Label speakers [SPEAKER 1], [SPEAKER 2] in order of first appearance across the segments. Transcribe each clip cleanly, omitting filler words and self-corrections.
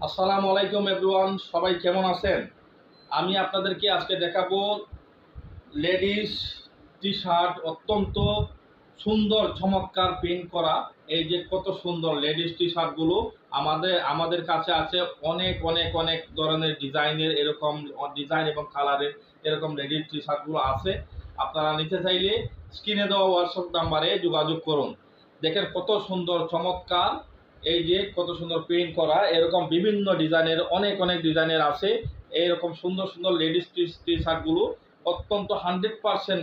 [SPEAKER 1] আসসালামু আলাইকুম এভরিওয়ান, সবাই কেমন আছেন? আমি আপনাদেরকে আজকে দেখাবো লেডিস টি শার্ট, অত্যন্ত সুন্দর চমৎকার প্রিন্ট করা। এই যে কত সুন্দর লেডিস টি শার্টগুলো আমাদের কাছে আছে অনেক অনেক অনেক ধরনের ডিজাইনের, এরকম ডিজাইন এবং কালারের এরকম লেডিস টি শার্টগুলো আছে। আপনারা নিতে চাইলে স্ক্রিনে দেওয়া হোয়াটসঅ্যাপ নাম্বারে যোগাযোগ করুন। দেখেন কত সুন্দর চমৎকার, এই যে কত সুন্দর প্রিন্ট করা, এরকম বিভিন্ন ডিজাইনের অনেক অনেক ডিজাইনের আছে। এইরকম সুন্দর সুন্দর লেডিস টি শার্টগুলো অত্যন্ত 100%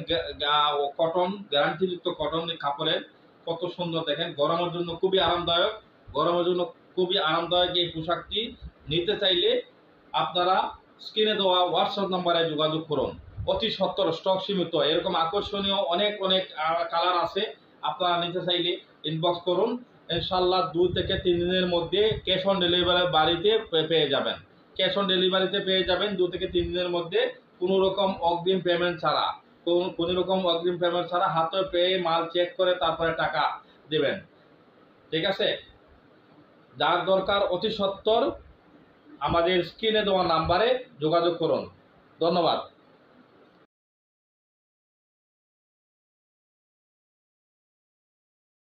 [SPEAKER 1] কটন, গ্যারান্টিযুক্ত কটন কাপড়ের। কত সুন্দর দেখেন, গরমের জন্য খুবই আরামদায়ক। গরমের জন্য খুবই আরামদায়ক এই পোশাকটি নিতে চাইলে আপনারা স্ক্রিনে দেওয়া হোয়াটসঅ্যাপ নাম্বারে যোগাযোগ করুন। অতি সত্তর, স্টক সীমিত। এরকম আকর্ষণীয় অনেক অনেক কালার আছে। আপনারা নিতে চাইলে ইনবক্স করুন। ইনশাল্লাহ 2 থেকে 3 দিনের মধ্যে ক্যাশ অন ডেলিভারি বাড়িতে পেয়ে যাবেন। ক্যাশ অন ডেলিভারিতে পেয়ে যাবেন 2 থেকে 3 দিনের মধ্যে, কোনো রকম অগ্রিম পেমেন্ট ছাড়া। কোনো রকম অগ্রিম পেমেন্ট ছাড়া হাতে পেয়ে মাল চেক করে তারপরে টাকা দেবেন। ঠিক আছে? যার দরকার অতি সত্বর আমাদের স্ক্রিনে দেওয়া নাম্বারে যোগাযোগ করুন। ধন্যবাদ।